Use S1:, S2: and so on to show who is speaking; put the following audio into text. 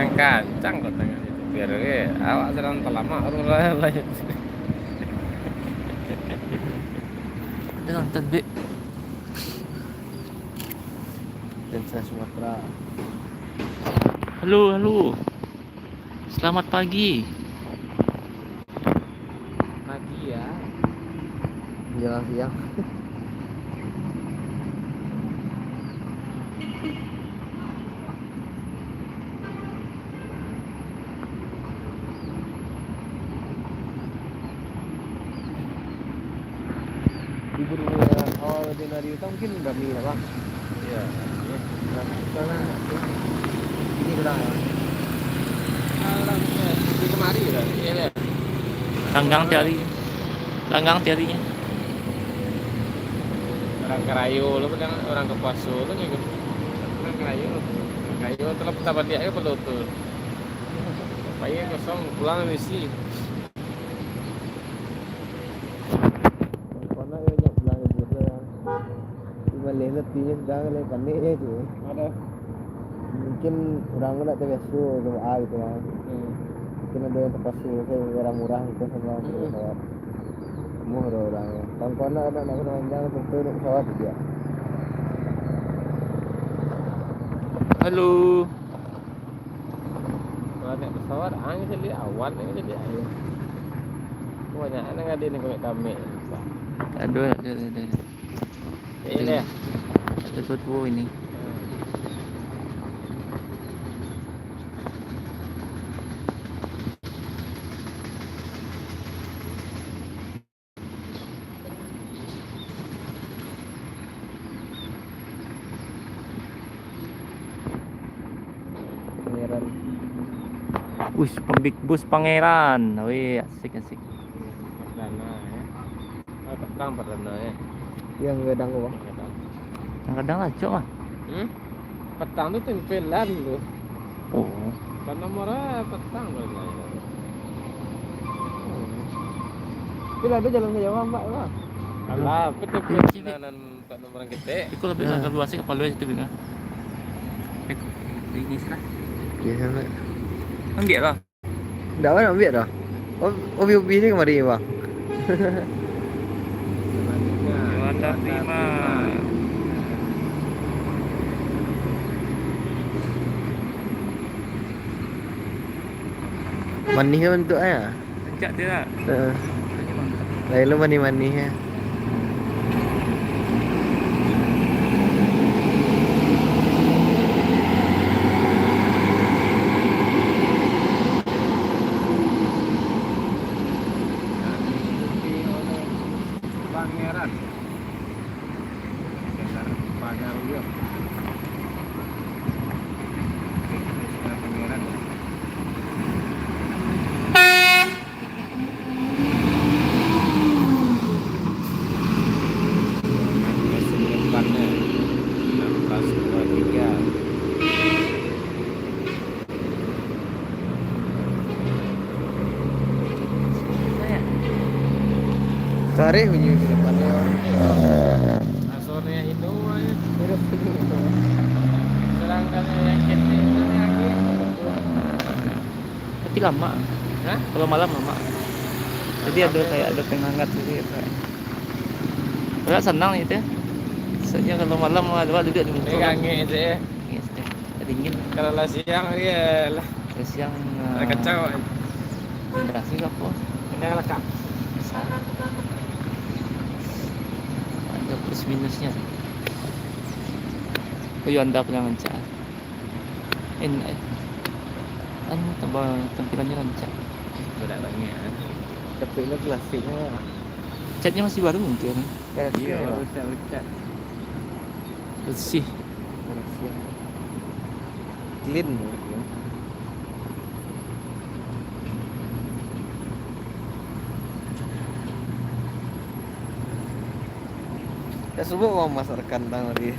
S1: Kencang-kencang kok tengah itu. Biar awak sedang terlama orang lain.
S2: Ada nonton Be.
S3: Lensa Sumatera.
S2: Halo, halo. Selamat pagi.
S1: Pagi ya.
S3: Menjelang siang. Libur awal Januari itu mungkin udah minggu lah bang.
S1: Iya.
S3: Karena ini udah
S1: Di kemari lah. Iya.
S2: Langgang tiari. Langgang tiarinya.
S1: Orang Kerayu lu kan orang Kepasu lu ngikut. Orang Kerayu. Kerayu telah pertama dia ke pelutur. Pagi kosong pulang misi.
S3: karena ya nyak bilang libur lah. Cuma lihat tinya sedang lihat paniknya itu.
S1: Ada.
S3: Mungkin orang nggak terbiasa sama A gitu kan. Mungkin ada yang terpasu kayak orang murah gitu sama pesawat. Murah orangnya. Kawan-kawan ada anak panjang tentu naik pesawat dia.
S2: Halo.
S1: Kalau naik pesawat, angin jadi awan, angin jadi air. Banyak anak ada nih kalau kami.
S2: Aduh, ada.
S1: Ini ya.
S2: Ada tua ini.
S3: Pangeran.
S2: Wih, pembik bus Pangeran. Wih, asik.
S1: Perdana ya. Oh, petang perdana ya.
S3: Yang gedang bang.
S2: Kadang-kadang aja mah.
S1: Petang tuh tempelan tuh.
S2: Oh,
S1: Kan nomornya petang loh.
S3: Bila ada jalan ke Jawa mbak bang.
S1: Alah, tempelan Pak nomor kita.
S2: itu lebih agak luas sih kepala itu bingung. Ini sih lah.
S3: Biasanya.
S2: Ambil lah.
S3: Nggak apa ambil dah. Oh bibi ini kemari bang.
S2: Anda terima.
S3: Manisnya bentuknya.
S2: Ajak dia lah.
S3: Lain lu manis-manisnya.
S1: Pangeran. Pangeran dia. Pangeran. Depannya 1623.
S3: Cari bunyi di depannya.
S1: Asornya itu aja.
S3: Terus gitu.
S1: Sedangkan yang kita itu lagi.
S2: Tapi lama.
S1: Hah?
S2: Kalau malam lama. Jadi ada kayak ada penghangat gitu ya. Berat senang itu ya. Soalnya kalau malam ada duduk di motor.
S1: Pegangnya itu ya.
S2: Yes, dingin.
S1: Kalau lah siang ya lah.
S2: Siang
S1: Kacau.
S2: Enggak sih apa.
S1: Ini lengkap.
S2: Ada plus minusnya. Hyundai punya lancar. Tambah tampilannya lancar.
S1: Sudah banyak.
S3: Tapi ini klasiknya.
S2: Catnya masih baru mungkin.
S3: Iya,
S1: Ucat.
S2: Bersih.
S3: Clean. Ya subuh mau masuk rekan tang tadi.